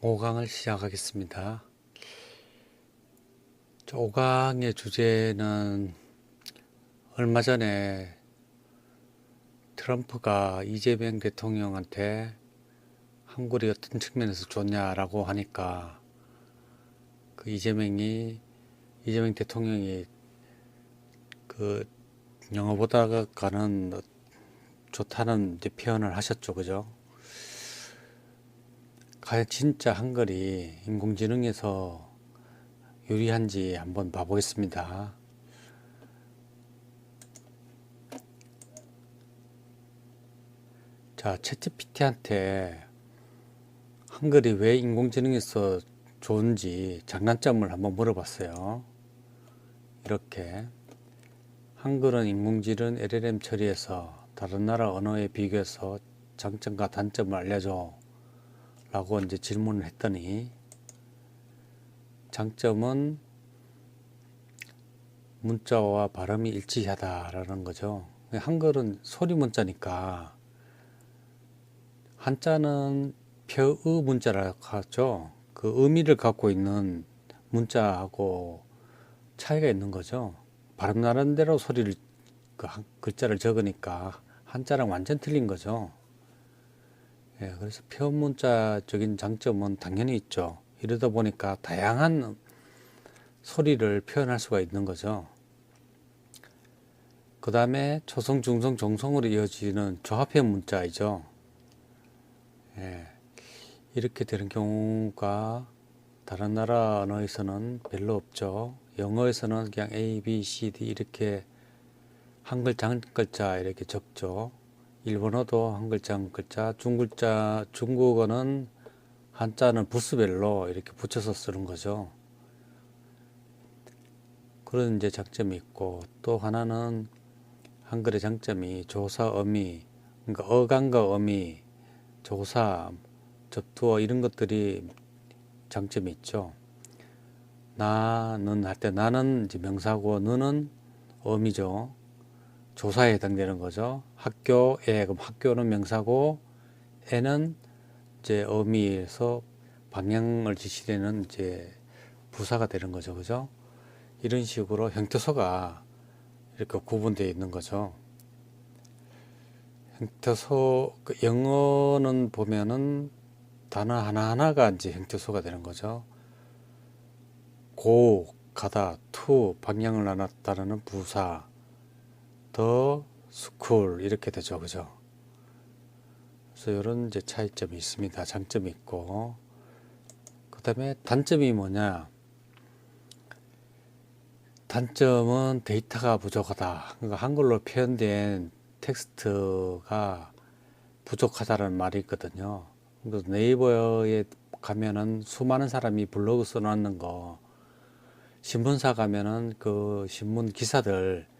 5강을 시작하겠습니다. 5강의 주제는 얼마 전에 트럼프가 이재명 대통령한테 한글이 어떤 측면에서 좋냐라고 하니까 이재명 대통령이 그 영어보다가는 좋다는 이제 표현을 하셨죠, 그죠? 과연 진짜 한글이 인공지능에서 유리한지 한번 봐보겠습니다. 자, 챗GPT한테 한글이 왜 인공지능에서 좋은지 장단점을 한번 물어봤어요. 이렇게 한글은 인공지능 LLM 처리에서 다른 나라 언어에 비교해서 장점과 단점을 알려줘 라고 이제 질문을 했더니, 장점은 문자와 발음이 일치하다라는 거죠. 한글은 소리 문자니까, 한자는 표의 문자라고 하죠. 그 의미를 갖고 있는 문자하고 차이가 있는 거죠. 발음 나름대로 소리를, 글자를 적으니까 한자랑 완전 틀린 거죠. 예, 그래서 표문자적인 장점은 당연히 있죠. 이러다 보니까 다양한 소리를 표현할 수가 있는 거죠. 그 다음에 초성, 중성, 종성으로 이어지는 조합형 문자이죠. 예, 이렇게 되는 경우가 다른 나라 언어에서는 별로 없죠. 영어에서는 그냥 A, B, C, D 이렇게 한 글자 한 글자 이렇게 적죠. 일본어도 한 글자 한 글자, 중국어는 한자는 부수별로 이렇게 붙여서 쓰는 거죠. 그런 이제 장점이 있고, 또 하나는 한글의 장점이 조사, 어미, 그러니까 어감과 어미, 조사, 접두어 이런 것들이 장점이 있죠. 나는 할 때 나는 이제 명사고 너는 어미죠. 조사에 해당되는 거죠. 학교에, 그럼 학교는 명사고 애는 이제 어미에서 방향을 지시되는 이제 부사가 되는 거죠. 그죠? 이런 식으로 형태소가 이렇게 구분되어 있는 거죠. 형태소, 영어는 보면은 단어 하나하나가 이제 형태소가 되는 거죠. 고, 가다, 투, 방향을 나눴다는 부사, 더, 스쿨, 이렇게 되죠. 그죠? 그래서 이런 이제 차이점이 있습니다. 장점이 있고. 그 다음에 단점이 뭐냐? 단점은 데이터가 부족하다. 그러니까 한글로 표현된 텍스트가 부족하다는 말이 있거든요. 그래서 네이버에 가면은 수많은 사람이 블로그 써놨는 거, 신문사 가면은 그 신문 기사들,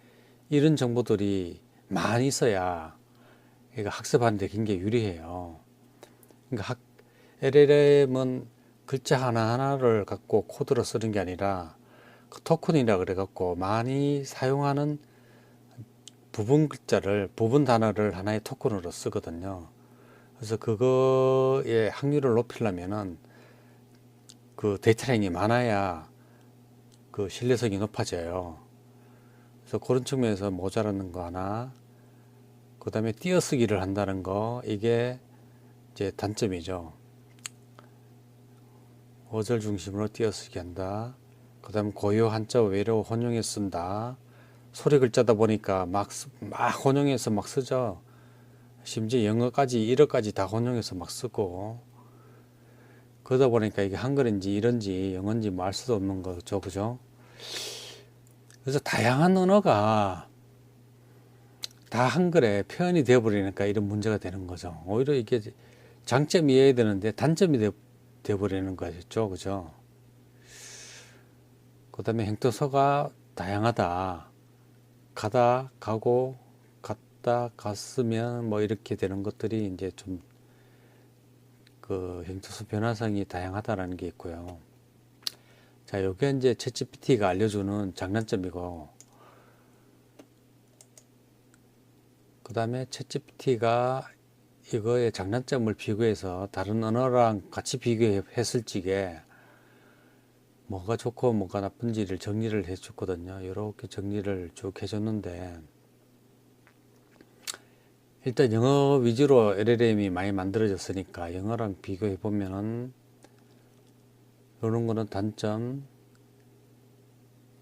이런 정보들이 많이 있어야 그러니까 학습하는데 굉장히 유리해요. 그러니까 LLM은 글자 하나하나를 갖고 코드로 쓰는 게 아니라 그 토큰이라 그래갖고 많이 사용하는 부분 글자를, 부분 단어를 하나의 토큰으로 쓰거든요. 그래서 그거의 확률을 높이려면은 그 데이터량이 많아야 그 신뢰성이 높아져요. 그래서 그런 측면에서 모자라는 거 하나, 그 다음에 띄어쓰기를 한다는 거, 이게 이제 단점이죠. 어절 중심으로 띄어쓰기 한다. 그 다음 고유 한자 외로 혼용해 쓴다. 소리 글자다 보니까 막 혼용해서 막 쓰죠. 심지어 영어까지, 일어까지 다 혼용해서 막 쓰고. 그러다 보니까 이게 한글인지 이런지 영어인지 뭐 알 수도 없는 거죠. 그죠? 그래서 다양한 언어가 다 한글에 표현이 되어버리니까 이런 문제가 되는 거죠. 오히려 이게 장점이어야 되는데 단점이 되어버리는 거죠. 그죠? 그 다음에 형태소가 다양하다. 가다, 가고, 갔다, 갔으면 뭐 이렇게 되는 것들이 이제 좀 그 형태소 변화성이 다양하다라는 게 있고요. 자, 요게 이제 챗GPT가 알려주는 장단점이고, 그 다음에 챗GPT가 이거의 장단점을 비교해서 다른 언어랑 같이 비교했을 적에 뭐가 좋고 뭐가 나쁜지를 정리를 해 줬거든요. 이렇게 정리를 쭉 해줬는데, 일단 영어 위주로 LLM이 많이 만들어졌으니까 영어랑 비교해 보면은 이런 거는 단점,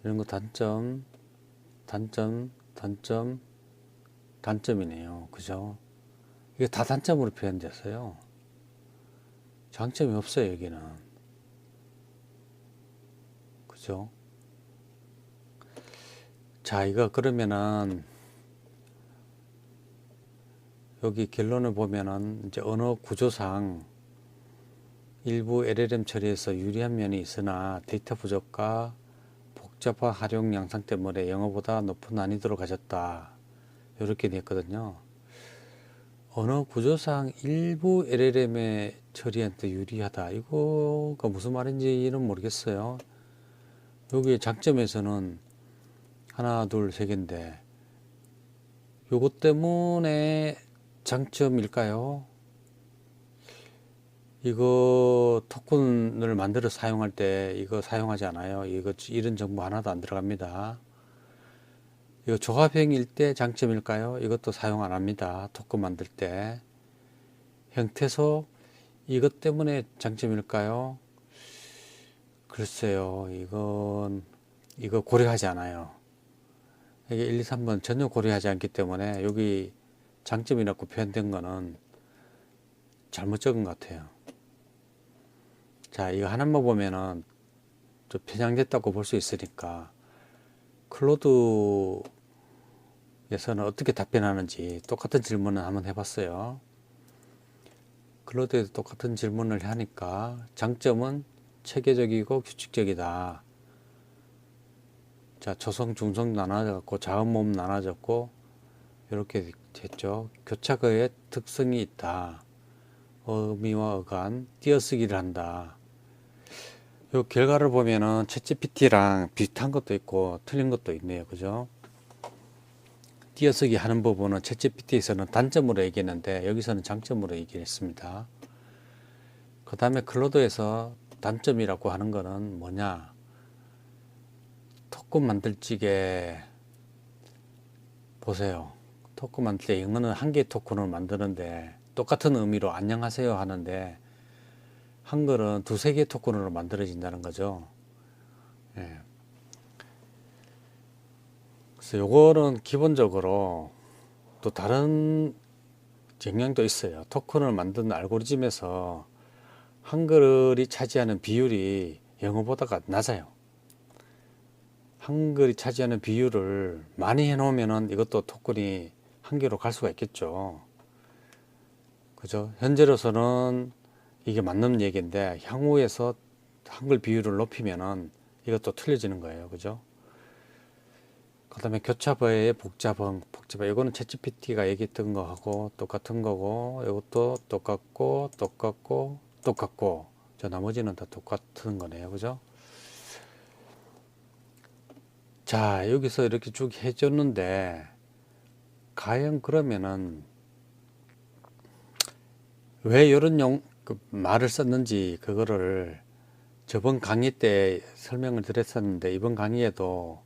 이런 거 단점, 단점, 단점, 단점이네요. 그죠? 이게 다 단점으로 표현됐어요. 장점이 없어요, 여기는. 그죠? 자, 이거 그러면은 여기 결론을 보면은 이제 언어 구조상 일부 LLM 처리에서 유리한 면이 있으나 데이터 부족과 복잡한 활용 양상 때문에 영어보다 높은 난이도를 가졌다. 이렇게 됐거든요. 언어 구조상 일부 LLM의 처리한테 유리하다. 이거가 무슨 말인지는 모르겠어요. 여기에 장점에서는 하나, 둘, 세 개인데 요것 때문에 장점일까요? 이거 토큰을 만들어 사용할 때 이거 사용하지 않아요. 이거 이런 정보 하나도 안 들어갑니다. 이거 조합형일 때 장점일까요? 이것도 사용 안 합니다. 토큰 만들 때. 형태소 이것 때문에 장점일까요? 글쎄요. 이거 고려하지 않아요. 이게 1, 2, 3번 전혀 고려하지 않기 때문에 여기 장점이라고 표현된 거는 잘못 적은 것 같아요. 자, 이거 하나만 보면은 좀 편향됐다고 볼 수 있으니까 클로드에서는 어떻게 답변하는지 똑같은 질문을 한번 해봤어요. 클로드에도 똑같은 질문을 하니까 장점은 체계적이고 규칙적이다. 자, 초성, 중성 나눠졌고 자음, 모음 나눠졌고 이렇게 됐죠. 교착어의 특성이 있다. 의미와 어간, 띄어쓰기를 한다. 요 결과를 보면은 챗GPT랑 비슷한 것도 있고 틀린 것도 있네요. 그죠? 띄어쓰기 하는 부분은 챗GPT에서는 단점으로 얘기했는데 여기서는 장점으로 얘기했습니다. 그 다음에 클로드에서 단점이라고 하는 거는 뭐냐? 토큰 만들 적에 보세요. 토큰 만들 때 영어는 한 개의 토큰을 만드는데 똑같은 의미로 안녕하세요 하는데 한글은 두세 개의 토큰으로 만들어진다는 거죠. 예. 그래서 요거는 기본적으로 또 다른 영향도 있어요. 토큰을 만드는 알고리즘에서 한글이 차지하는 비율이 영어보다가 낮아요. 한글이 차지하는 비율을 많이 해놓으면 이것도 토큰이 한 개로 갈 수가 있겠죠. 그죠? 현재로서는 이게 맞는 얘기인데 향후에서 한글 비율을 높이면은 이것도 틀려지는 거예요. 그죠? 그 다음에 교차어의 복잡성, 이거는 챗GPT가 얘기했던 거하고 똑같은 거고, 이것도 똑같고, 똑같고, 똑같고, 저 나머지는 다 똑같은 거네요. 그죠? 자, 여기서 이렇게 쭉 해줬는데, 과연 그러면은, 왜 이런 말을 썼는지, 그거를 저번 강의 때 설명을 드렸었는데, 이번 강의에도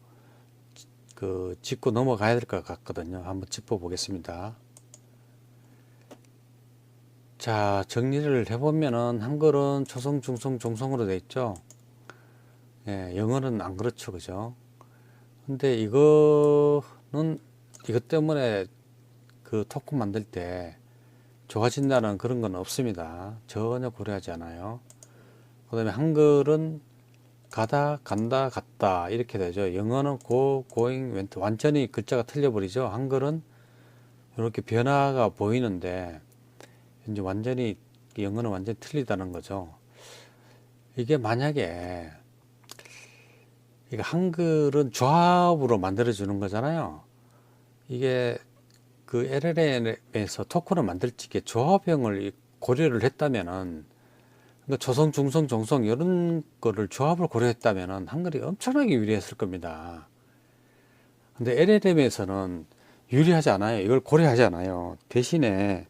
짚고 넘어가야 될 것 같거든요. 한번 짚어보겠습니다. 자, 정리를 해보면은, 한글은 초성, 중성, 종성으로 되어 있죠. 예, 영어는 안 그렇죠. 그죠? 근데 이거는, 이것 때문에 그 토큰 만들 때 좋아진다는 그런 건 없습니다. 전혀 고려하지 않아요. 그 다음에 한글은 가다, 간다, 갔다 이렇게 되죠. 영어는 go, going, went 완전히 글자가 틀려버리죠. 한글은 이렇게 변화가 보이는데 이제 완전히 영어는 완전히 틀리다는 거죠. 이게 만약에 이게 한글은 조합으로 만들어 주는 거잖아요. 이게 그 LLM에서 토큰을 만들 적에 조합형을 고려를 했다면은 그러니까 초성, 중성, 종성 이런 거를 조합을 고려했다면은 한글이 엄청나게 유리했을 겁니다. 근데 LLM에서는 유리하지 않아요. 이걸 고려하지 않아요. 대신에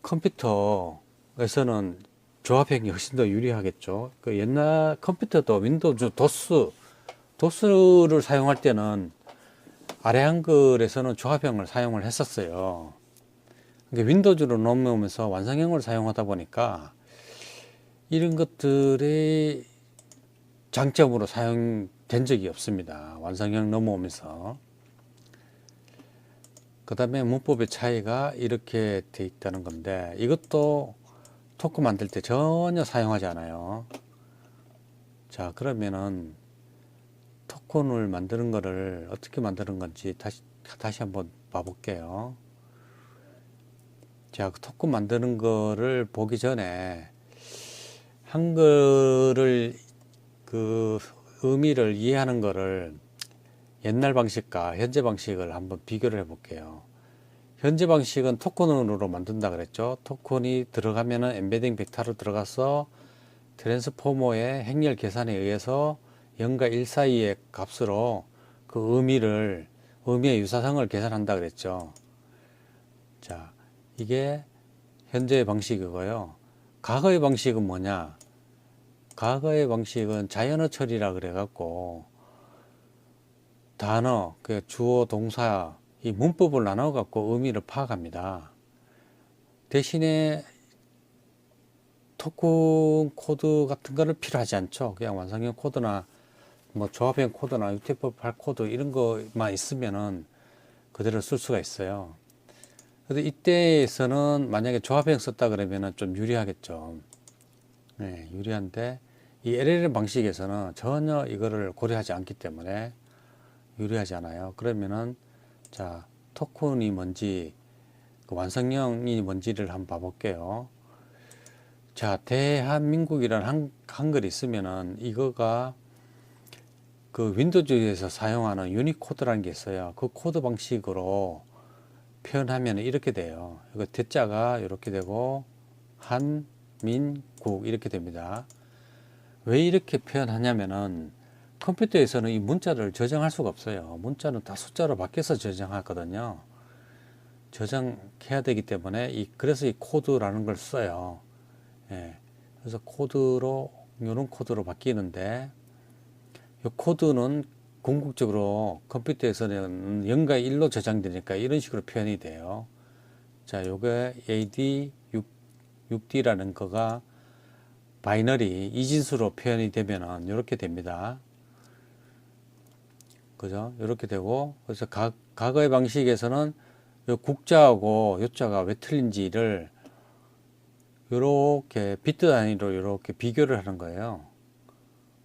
컴퓨터에서는 조합형이 훨씬 더 유리하겠죠. 그 옛날 컴퓨터도 윈도우즈 도스를 사용할 때는 아래 한글에서는 조합형을 사용을 했었어요. 그러니까 윈도우즈로 넘어오면서 완성형을 사용하다 보니까 이런 것들이 장점으로 사용된 적이 없습니다. 완성형 넘어오면서. 그 다음에 문법의 차이가 이렇게 돼 있다는 건데, 이것도 토크 만들 때 전혀 사용하지 않아요. 자, 그러면은 토큰을 만드는 거를 어떻게 만드는 건지 다시 한번 봐볼게요. 자, 그 토큰 만드는 거를 보기 전에 한글을 그 의미를 이해하는 거를 옛날 방식과 현재 방식을 한번 비교를 해 볼게요. 현재 방식은 토큰으로 만든다 그랬죠. 토큰이 들어가면은 엠베딩 벡터로 들어가서 트랜스포머의 행렬 계산에 의해서 0과 1 사이의 값으로 그 의미의 유사성을 계산한다 그랬죠. 자, 이게 현재의 방식이고요. 과거의 방식은 뭐냐? 과거의 방식은 자연어 처리라 그래갖고 단어, 그 주어, 동사, 이 문법을 나눠 갖고 의미를 파악합니다. 대신에 토큰 코드 같은 거를 필요하지 않죠. 그냥 완성형 코드나 뭐 조합형 코드나 UTF-8 코드 이런 거만 있으면은 그대로 쓸 수가 있어요. 그래서 이때에서는 만약에 조합형 썼다 그러면은 좀 유리하겠죠. 네, 유리한데 이 LLM 방식에서는 전혀 이거를 고려하지 않기 때문에 유리하지 않아요. 그러면은 자, 토큰이 뭔지 그 완성형이 뭔지를 한번 봐볼게요. 자, 대한민국이라는 한글이 있으면은 이거가 그 윈도우즈에서 사용하는 유니코드라는 게 있어요. 그 코드 방식으로 표현하면 이렇게 돼요. 이거 대자가 이렇게 되고 한민국 이렇게 됩니다. 왜 이렇게 표현하냐면은 컴퓨터에서는 이 문자를 저장할 수가 없어요. 문자는 다 숫자로 바뀌어서 저장하거든요. 저장해야 되기 때문에 그래서 이 코드라는 걸 써요. 예. 그래서 이런 코드로 바뀌는데 이 코드는 궁극적으로 컴퓨터에서는 0과 1로 저장되니까 이런 식으로 표현이 돼요. 자, 요게 AD6D라는 거가 바이너리 이진수로 표현이 되면은 이렇게 됩니다. 그죠? 이렇게 되고, 그래서 과거의 방식에서는 요 국자하고 요자가 왜 틀린지를 이렇게 비트 단위로 이렇게 비교를 하는 거예요.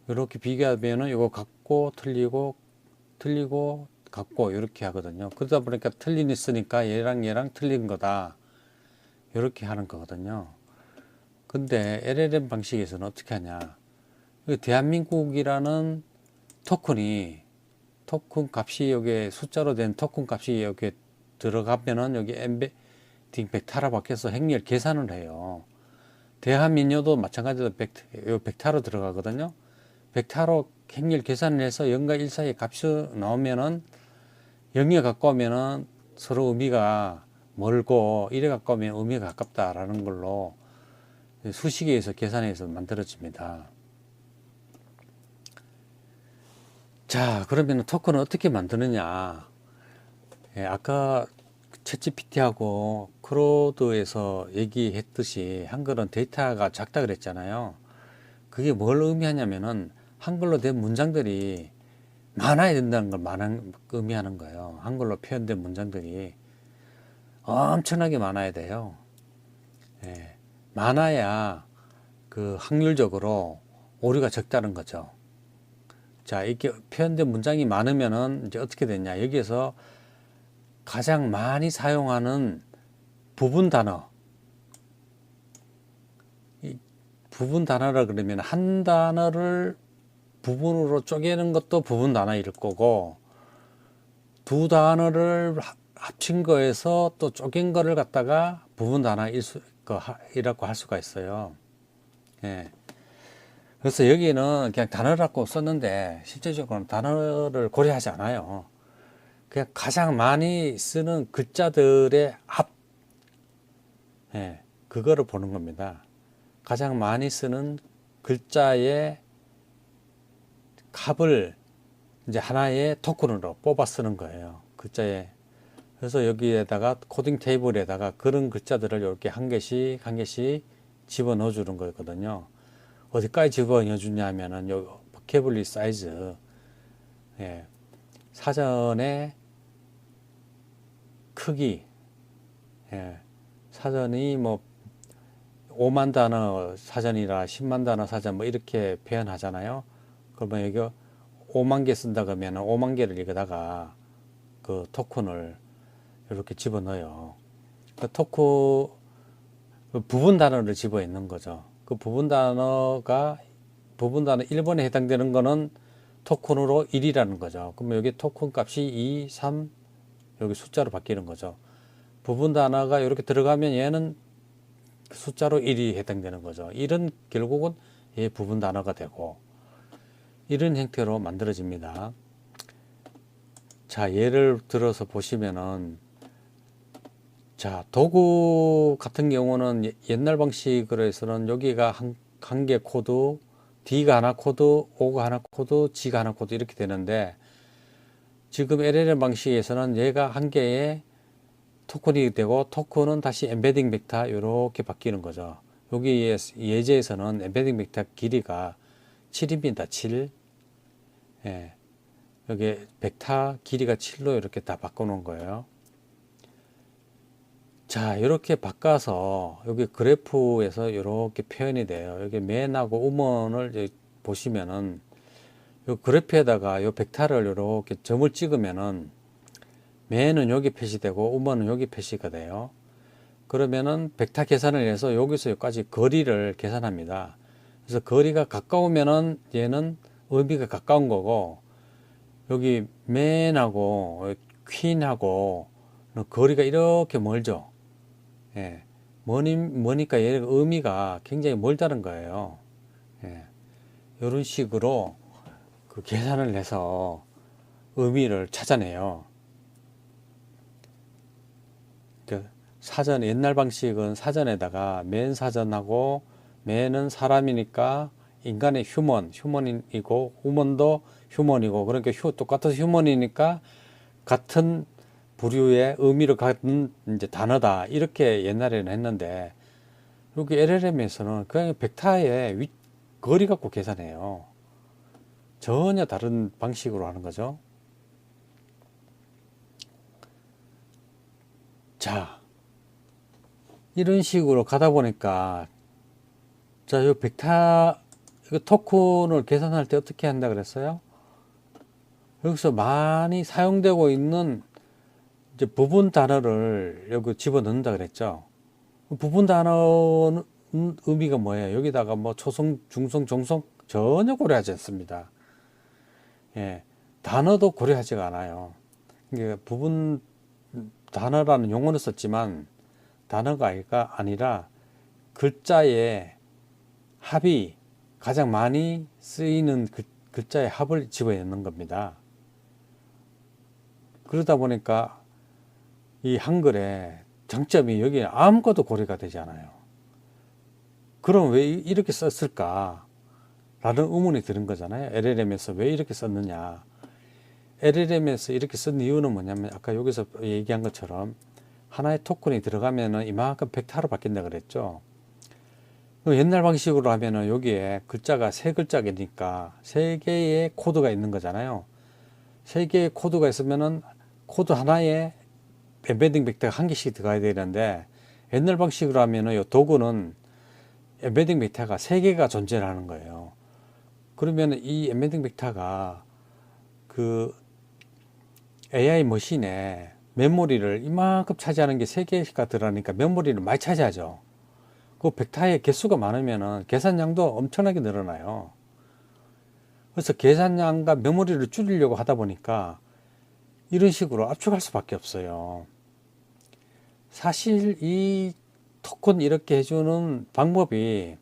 이렇게 비교하면은 이거 같고 틀리고 같고 이렇게 하거든요. 그러다 보니까 틀린 있으니까 얘랑 틀린 거다. 이렇게 하는 거거든요. 근데 LLM 방식에서는 어떻게 하냐? 대한민국이라는 토큰 값이 여기 숫자로 된 토큰 값이 여기 들어가면은 여기 엠베딩 벡터로 바뀌어서 행렬 계산을 해요. 대한민요도 마찬가지로 벡터로 들어가거든요. 벡터로 행렬 계산을 해서 0과 1 사이의 값이 나오면은 0에 가까우면은 서로 의미가 멀고 1에 가까우면 의미가 가깝다라는 걸로 수식에서 계산해서 만들어집니다. 자, 그러면 토큰을 어떻게 만드느냐? 예, 아까 챗GPT하고 크로드에서 얘기했듯이 한글은 데이터가 작다 그랬잖아요. 그게 뭘 의미하냐면은 한글로 된 문장들이 많아야 된다는 걸 의미하는 거예요. 한글로 표현된 문장들이 엄청나게 많아야 돼요. 예, 많아야 그 확률적으로 오류가 적다는 거죠. 자, 이렇게 표현된 문장이 많으면은 이제 어떻게 되냐? 여기에서 가장 많이 사용하는 부분 단어, 이 부분 단어라 그러면 한 단어를 부분으로 쪼개는 것도 부분 단어일 거고, 두 단어를 합친 거에서 또 쪼갠 거를 갖다가 부분 단어이라고 할 수가 있어요. 예. 그래서 여기는 그냥 단어라고 썼는데 실제적으로는 단어를 고려하지 않아요. 그냥 가장 많이 쓰는 글자들의 합, 예, 그거를 보는 겁니다. 가장 많이 쓰는 글자의 값을 이제 하나의 토큰으로 뽑아 쓰는 거예요. 글자에. 그래서 여기에다가 코딩 테이블에다가 그런 글자들을 이렇게 한 개씩 한 개씩 집어넣어 주는 거거든요. 어디까지 집어넣어 주냐 하면은 요 보캐블리 사이즈, 예, 사전의 크기, 예, 사전이 뭐 5만 단어 사전이라 10만 단어 사전 뭐 이렇게 표현하잖아요. 그러면 여기 5만 개 쓴다 그러면 5만 개를 여기다가 그 토큰을 이렇게 집어넣어요. 그 토큰 부분 단어를 집어 있는 거죠. 그 부분 단어 1번에 해당되는 거는 토큰으로 1이라는 거죠. 그러면 여기 토큰 값이 2, 3 여기 숫자로 바뀌는 거죠. 부분 단어가 이렇게 들어가면 얘는 숫자로 1이 해당되는 거죠. 1은 결국은 얘 부분 단어가 되고 이런 형태로 만들어집니다. 자, 예를 들어서 보시면은, 자, 도구 같은 경우는 옛날 방식으로 해서는 여기가 한 개 코드, D가 하나 코드, O가 하나 코드, G가 하나 코드 이렇게 되는데, 지금 LLM 방식에서는 얘가 한 개의 토큰이 되고, 토큰은 다시 엠베딩 벡터 이렇게 바뀌는 거죠. 여기 예제에서는 엠베딩 벡터 길이가 7입니다. 7. 예. 여기 벡터 길이가 7로 이렇게 다 바꿔놓은 거예요. 자, 이렇게 바꿔서 여기 그래프에서 이렇게 표현이 돼요. 여기 맨하고 우먼을 보시면은 이 그래프에다가 이 벡터를 이렇게 점을 찍으면은 맨은 여기 표시되고 우먼은 여기 표시가 돼요. 그러면은 벡터 계산을 해서 여기서 여기까지 거리를 계산합니다. 그래서 거리가 가까우면은 얘는 의미가 가까운 거고, 여기 맨하고 퀸하고 거리가 이렇게 멀죠. 예. 머니까 얘 의미가 굉장히 멀다는 거예요. 예. 이런 식으로 그 계산을 해서 의미를 찾아내요. 사전, 옛날 방식은 사전에다가 맨 사전하고 맨은 사람이니까 인간의 휴먼이고 우먼도 휴먼이고, 그러니까 똑같은 휴먼이니까 같은 부류의 의미를 갖는 이제 단어다 이렇게 옛날에는 했는데, 여기 LLM에서는 그냥 벡터의 거리 갖고 계산해요. 전혀 다른 방식으로 하는 거죠. 자, 이런 식으로 가다 보니까, 자, 이 벡터 이거 토큰을 계산할 때 어떻게 한다 그랬어요? 여기서 많이 사용되고 있는 이제 부분 단어를 여기 집어넣는다 그랬죠. 부분 단어는 의미가 뭐예요? 여기다가 뭐 초성, 중성, 종성 전혀 고려하지 않습니다. 예, 단어도 고려하지가 않아요. 이게 부분 단어라는 용어는 썼지만 단어가 아니라 글자의 합이 가장 많이 쓰이는 글자의 합을 집어넣는 겁니다. 그러다 보니까 이 한글의 장점이 여기에 아무것도 고려가 되지 않아요. 그럼 왜 이렇게 썼을까? 라는 의문이 드는 거잖아요. LLM에서 왜 이렇게 썼느냐? LLM에서 이렇게 쓴 이유는 뭐냐면, 아까 여기서 얘기한 것처럼 하나의 토큰이 들어가면은 이만큼 벡터로 바뀐다 그랬죠. 옛날 방식으로 하면은 여기에 글자가 세 글자니까 세 개의 코드가 있는 거잖아요. 세 개의 코드가 있으면은 코드 하나에 엠베딩 벡터가 한 개씩 들어가야 되는데, 옛날 방식으로 하면은 이 도구는 엠베딩 벡터가 세 개가 존재하는 거예요. 그러면 이 엠베딩 벡터가 그 AI 머신에 메모리를 이만큼 차지하는 게 세 개가 들어가니까 메모리를 많이 차지하죠. 그 벡터의 개수가 많으면은 계산량도 엄청나게 늘어나요. 그래서 계산량과 메모리를 줄이려고 하다 보니까 이런 식으로 압축할 수밖에 없어요. 사실 이 토큰 이렇게 해주는 방법이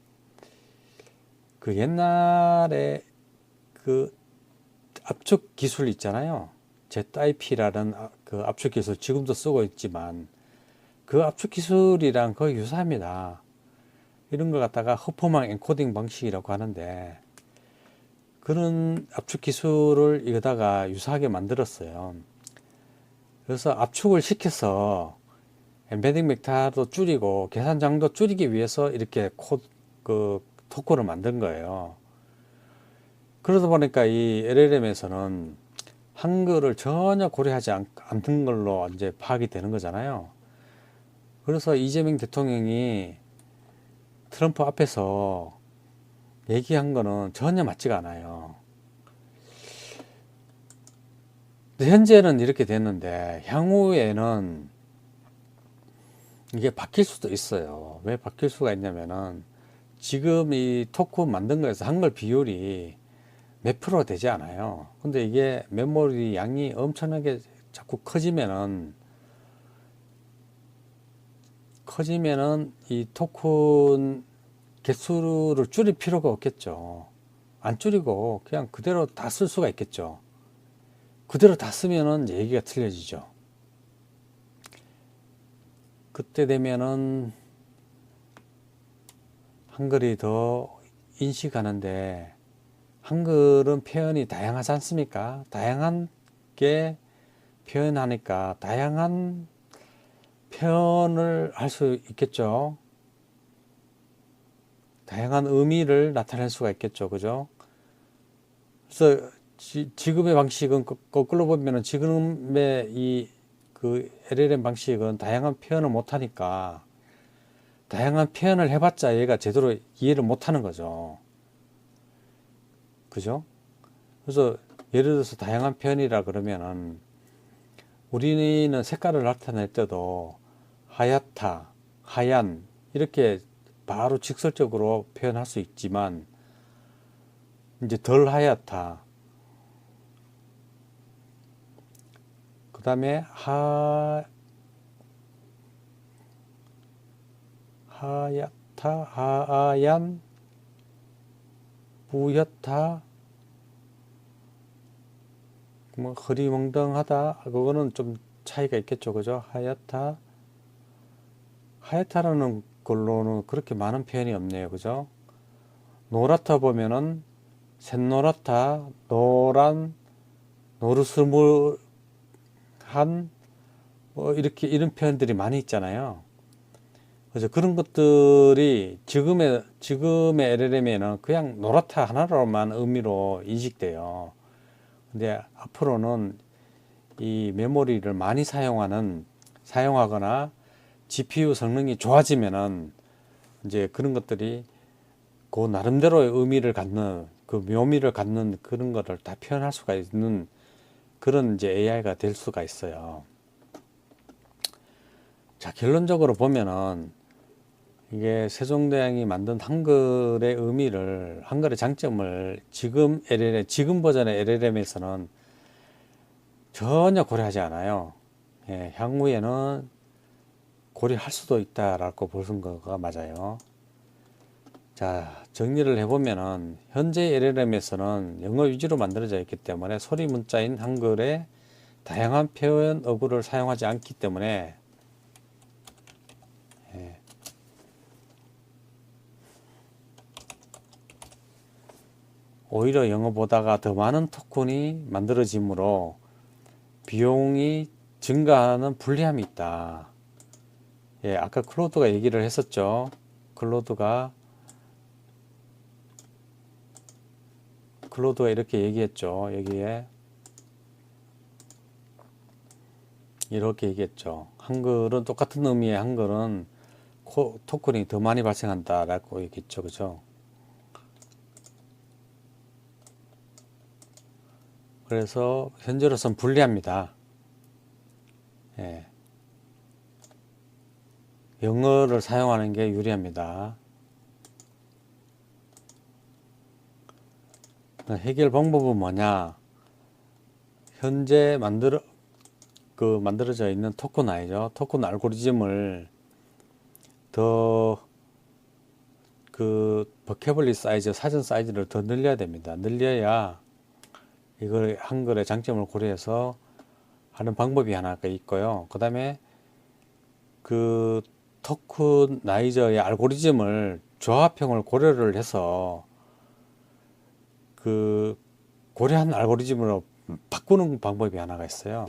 그 옛날에 그 압축 기술 있잖아요. ZIP라는 그 압축 기술 지금도 쓰고 있지만 그 압축 기술이랑 거의 유사합니다. 이런 거 갖다가 허포망 엔코딩 방식이라고 하는데, 그런 압축 기술을 이거다가 유사하게 만들었어요. 그래서 압축을 시켜서 엔베딩 벡터도 줄이고 계산장도 줄이기 위해서 이렇게 토크를 만든 거예요. 그러다 보니까 이 LLM에서는 한글을 전혀 고려하지 않는 걸로 이제 파악이 되는 거잖아요. 그래서 이재명 대통령이 트럼프 앞에서 얘기한 거는 전혀 맞지가 않아요. 현재는 이렇게 됐는데 향후에는 이게 바뀔 수도 있어요. 왜 바뀔 수가 있냐면은 지금 이 토크 만든 거에서 한글 비율이 몇 프로 되지 않아요. 근데 이게 메모리 양이 엄청나게 자꾸 커지면은 이 토큰 개수를 줄일 필요가 없겠죠. 안 줄이고 그냥 그대로 다 쓸 수가 있겠죠. 그대로 다 쓰면은 이제 얘기가 틀려지죠. 그때 되면은 한글이 더 인식하는데, 한글은 표현이 다양하지 않습니까? 다양하게 표현하니까 다양한 표현을 할 수 있겠죠. 다양한 의미를 나타낼 수가 있겠죠. 그죠? 그래서 지금의 방식은 거꾸로 보면은 지금의 그 LLM 방식은 다양한 표현을 못하니까 다양한 표현을 해봤자 얘가 제대로 이해를 못하는 거죠. 그죠? 그래서 예를 들어서 다양한 표현이라 그러면은 우리는 색깔을 나타낼 때도 하얗다, 하얀 이렇게 바로 직설적으로 표현할 수 있지만, 이제 덜 하얗다, 그 다음에 하얗다, 하얀, 뿌옇다, 뭐 흐리멍덩하다, 그거는 좀 차이가 있겠죠. 그죠? 하얗다라는 걸로는 그렇게 많은 표현이 없네요. 그죠? 노랗다 보면은 샛노랗다, 노란, 노르스물한, 뭐 이렇게 이런 표현들이 많이 있잖아요. 그래서 그런 것들이 지금의 LLM에는 그냥 노랗다 하나로만 의미로 인식돼요. 근데 앞으로는 이 메모리를 많이 사용하거나 GPU 성능이 좋아지면은 이제 그런 것들이 그 나름대로의 의미를 갖는, 그 묘미를 갖는 그런 거를 다 표현할 수가 있는 그런 이제 AI가 될 수가 있어요. 자, 결론적으로 보면은 이게 세종대왕이 만든 한글의 의미를, 한글의 장점을 지금 버전의 LLM에서는 전혀 고려하지 않아요. 예, 향후에는 고려할 수도 있다라고 보는 거가 맞아요. 자, 정리를 해보면은 현재 LLM에서는 영어 위주로 만들어져 있기 때문에 소리 문자인 한글에 다양한 표현 어구를 사용하지 않기 때문에 오히려 영어보다가 더 많은 토큰이 만들어지므로 비용이 증가하는 불리함이 있다. 예, 아까 클로드가 얘기를 했었죠. 클로드가 이렇게 얘기했죠. 여기에 이렇게 얘기했죠. 한글은 똑같은 의미의 한글은 토큰이 더 많이 발생한다라고 얘기했죠. 그죠? 그래서 현재로선 불리합니다. 예. 영어를 사용하는 게 유리합니다. 해결 방법은 뭐냐? 현재 만들어져 있는 토큰 아니죠? 토큰 알고리즘을 더 버케블리 사이즈, 사전 사이즈를 더 늘려야 됩니다. 늘려야 이걸 한글의 장점을 고려해서 하는 방법이 하나가 있고요. 그 다음에 그 토큰나이저의 알고리즘을 조합형을 고려를 해서 그 고려한 알고리즘으로 바꾸는 방법이 하나가 있어요.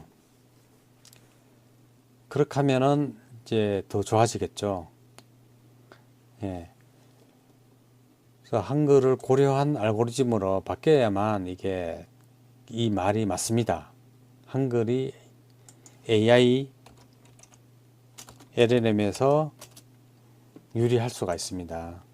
그렇게 하면은 이제 더 좋아지겠죠. 예. 그래서 한글을 고려한 알고리즘으로 바뀌어야만 이게 이 말이 맞습니다. 한글이 AI LLM에서 유리할 수가 있습니다.